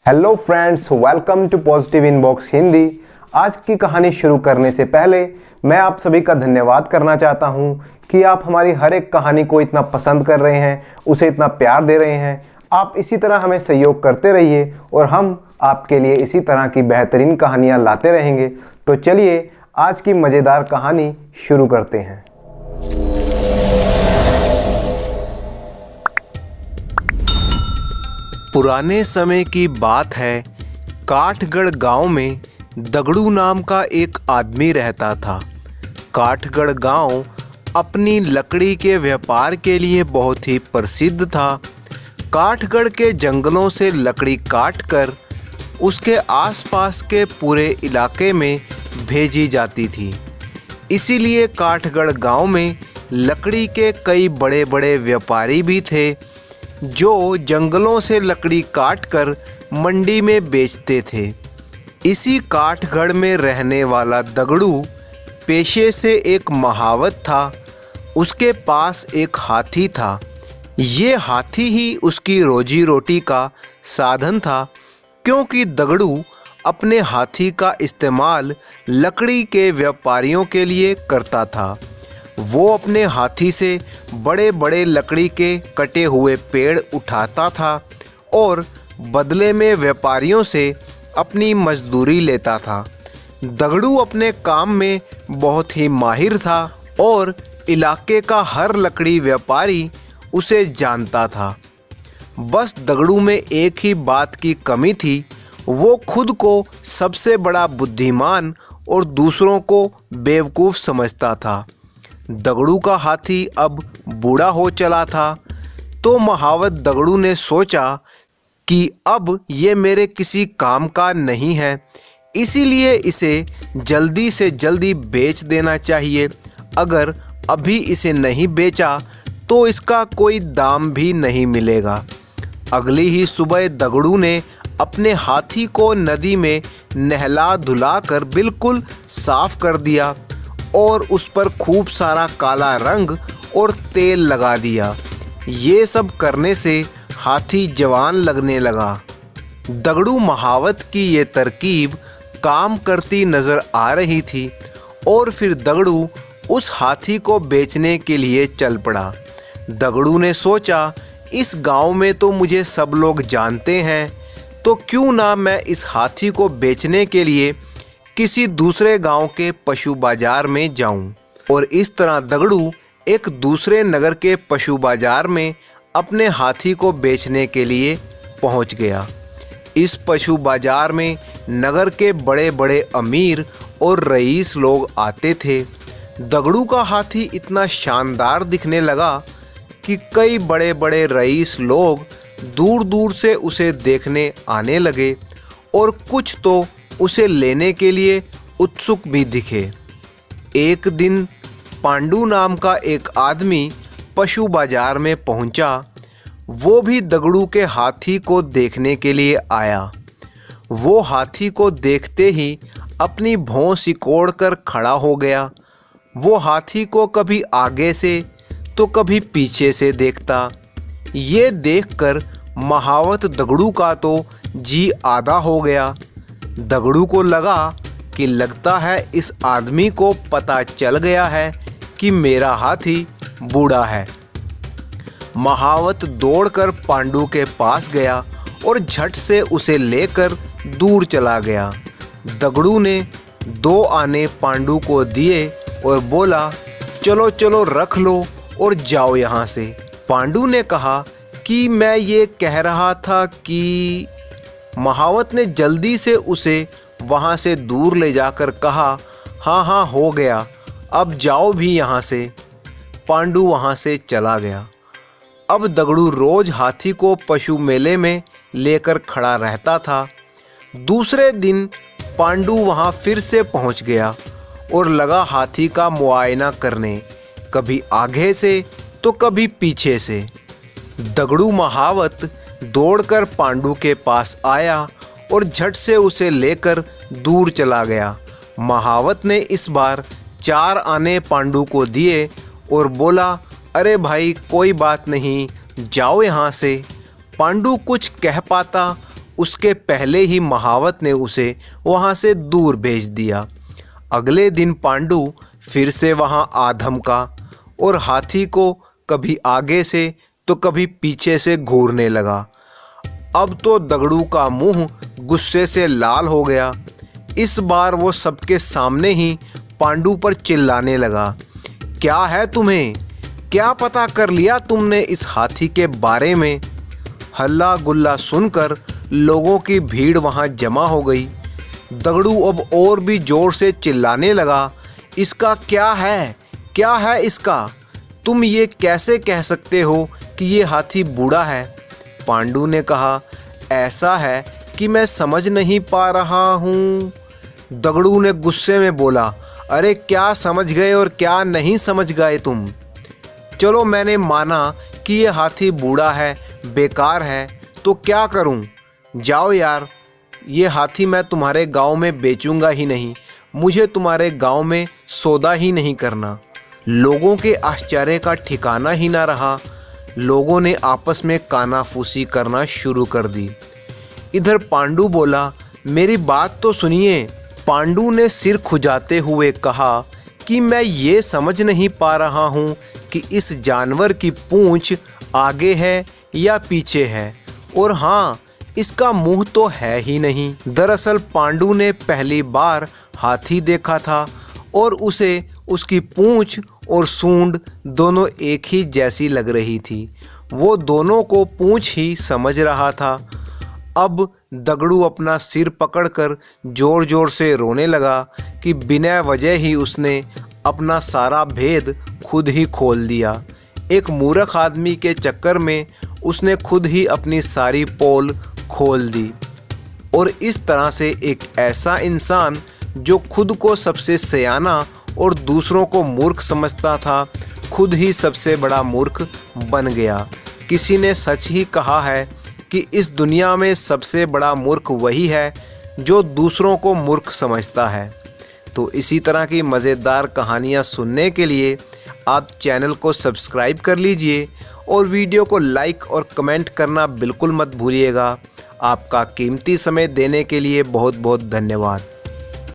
Hello friends, welcome to positive inbox Hindi. आज की कहानी शुरू करने से पहले मैं आप सभी का धन्यवाद करना चाहता हूं कि आप हमारी हर एक कहानी को इतना पसंद कर रहे हैं, उसे इतना प्यार दे रहे हैं। आप इसी तरह हमें सहयोग करते रहिए और हम आपके लिए इसी तरह की बेहतरीन कहानियां लाते रहेंगे। तो चलिए आज की मज़ेदार कहानी शुरू करते हैं। पुराने समय की बात है। काठगढ़ गांव में दगड़ू नाम का एक आदमी रहता था। काठगढ़ गांव अपनी लकड़ी के व्यापार के लिए बहुत ही प्रसिद्ध था। काठगढ़ के जंगलों से लकड़ी काटकर उसके आसपास के पूरे इलाके में भेजी जाती थी। इसीलिए काठगढ़ गांव में लकड़ी के कई बड़े बड़े व्यापारी भी थे जो जंगलों से लकड़ी काटकर मंडी में बेचते थे। इसी काठगढ़ में रहने वाला दगड़ू पेशे से एक महावत था। उसके पास एक हाथी था। ये हाथी ही उसकी रोजी रोटी का साधन था, क्योंकि दगड़ू अपने हाथी का इस्तेमाल लकड़ी के व्यापारियों के लिए करता था। वो अपने हाथी से बड़े बड़े लकड़ी के कटे हुए पेड़ उठाता था और बदले में व्यापारियों से अपनी मजदूरी लेता था। दगड़ू अपने काम में बहुत ही माहिर था और इलाके का हर लकड़ी व्यापारी उसे जानता था। बस दगड़ू में एक ही बात की कमी थी। वो खुद को सबसे बड़ा बुद्धिमान और दूसरों को बेवकूफ़ समझता था। दगड़ू का हाथी अब बूढ़ा हो चला था, तो महावत दगड़ू ने सोचा कि अब ये मेरे किसी काम का नहीं है, इसीलिए इसे जल्दी से जल्दी बेच देना चाहिए। अगर अभी इसे नहीं बेचा तो इसका कोई दाम भी नहीं मिलेगा। अगली ही सुबह दगड़ू ने अपने हाथी को नदी में नहला धुला कर बिल्कुल साफ कर दिया और उस पर खूब सारा काला रंग और तेल लगा दिया। ये सब करने से हाथी जवान लगने लगा। दगड़ू महावत की ये तरकीब काम करती नज़र आ रही थी और फिर दगड़ू उस हाथी को बेचने के लिए चल पड़ा। दगड़ू ने सोचा, इस गांव में तो मुझे सब लोग जानते हैं, तो क्यों ना मैं इस हाथी को बेचने के लिए किसी दूसरे गांव के पशु बाजार में जाऊं। और इस तरह दगड़ू एक दूसरे नगर के पशु बाजार में अपने हाथी को बेचने के लिए पहुंच गया। इस पशु बाजार में नगर के बड़े बड़े अमीर और रईस लोग आते थे। दगड़ू का हाथी इतना शानदार दिखने लगा कि कई बड़े बड़े रईस लोग दूर दूर से उसे देखने आने लगे और कुछ तो उसे लेने के लिए उत्सुक भी दिखे। एक दिन पांडू नाम का एक आदमी पशु बाजार में पहुंचा। वो भी दगड़ू के हाथी को देखने के लिए आया। वो हाथी को देखते ही अपनी भौं सिकोड़ कर खड़ा हो गया। वो हाथी को कभी आगे से तो कभी पीछे से देखता। ये देखकर महावत दगड़ू का तो जी आधा हो गया। दगड़ू को लगा कि लगता है इस आदमी को पता चल गया है कि मेरा हाथी बूढ़ा है। महावत दौड़कर पांडू के पास गया और झट से उसे लेकर दूर चला गया। दगड़ू ने 2 आने पांडू को दिए और बोला, चलो चलो रख लो और जाओ यहाँ से। पांडू ने कहा कि मैं ये कह रहा था कि महावत ने जल्दी से उसे वहाँ से दूर ले जाकर कहा, हाँ हाँ हो गया, अब जाओ भी यहाँ से। पांडू वहाँ से चला गया। अब दगड़ू रोज हाथी को पशु मेले में लेकर खड़ा रहता था। दूसरे दिन पांडू वहाँ फिर से पहुँच गया और लगा हाथी का मुआयना करने, कभी आगे से तो कभी पीछे से। दगड़ू महावत दौड़कर पांडू के पास आया और झट से उसे लेकर दूर चला गया। महावत ने इस बार 4 आने पांडू को दिए और बोला, अरे भाई कोई बात नहीं, जाओ यहाँ से। पांडू कुछ कह पाता उसके पहले ही महावत ने उसे वहाँ से दूर भेज दिया। अगले दिन पांडु फिर से वहाँ आ धमका और हाथी को कभी आगे से तो कभी पीछे से घूरने लगा। अब तो दगड़ू का मुंह गुस्से से लाल हो गया। इस बार वो सबके सामने ही पांडु पर चिल्लाने लगा, क्या है तुम्हें? क्या पता कर लिया तुमने इस हाथी के बारे में? हल्ला गुल्ला सुनकर लोगों की भीड़ वहाँ जमा हो गई। दगड़ू अब और भी जोर से चिल्लाने लगा, इसका क्या है? क्या है इसका? तुम ये कैसे कह सकते हो कि ये हाथी बूढ़ा है? पांडु ने कहा, ऐसा है कि मैं समझ नहीं पा रहा हूँ। दगड़ू ने गुस्से में बोला, अरे क्या समझ गए और क्या नहीं समझ गए तुम? चलो मैंने माना कि ये हाथी बूढ़ा है, बेकार है, तो क्या करूँ? जाओ यार, ये हाथी मैं तुम्हारे गांव में बेचूंगा ही नहीं। मुझे तुम्हारे गांव में सौदा ही नहीं करना। लोगों के आश्चर्य का ठिकाना ही ना रहा। लोगों ने आपस में कानाफूसी करना शुरू कर दी। इधर पांडु बोला, मेरी बात तो सुनिए। पांडु ने सिर खुजाते हुए कहा कि मैं ये समझ नहीं पा रहा हूँ कि इस जानवर की पूंछ आगे है या पीछे है, और हाँ, इसका मुंह तो है ही नहीं। दरअसल पांडु ने पहली बार हाथी देखा था और उसे उसकी पूंछ और सूंड दोनों एक ही जैसी लग रही थी। वो दोनों को पूंछ ही समझ रहा था। अब दगड़ू अपना सिर पकड़कर जोर जोर से रोने लगा कि बिना वजह ही उसने अपना सारा भेद खुद ही खोल दिया। एक मूर्ख आदमी के चक्कर में उसने खुद ही अपनी सारी पोल खोल दी, और इस तरह से एक ऐसा इंसान जो खुद को सबसे सयाना और दूसरों को मूर्ख समझता था, खुद ही सबसे बड़ा मूर्ख बन गया। किसी ने सच ही कहा है कि इस दुनिया में सबसे बड़ा मूर्ख वही है जो दूसरों को मूर्ख समझता है। तो इसी तरह की मज़ेदार कहानियाँ सुनने के लिए आप चैनल को सब्सक्राइब कर लीजिए और वीडियो को लाइक और कमेंट करना बिल्कुल मत भूलिएगा। आपका कीमती समय देने के लिए बहुत बहुत धन्यवाद।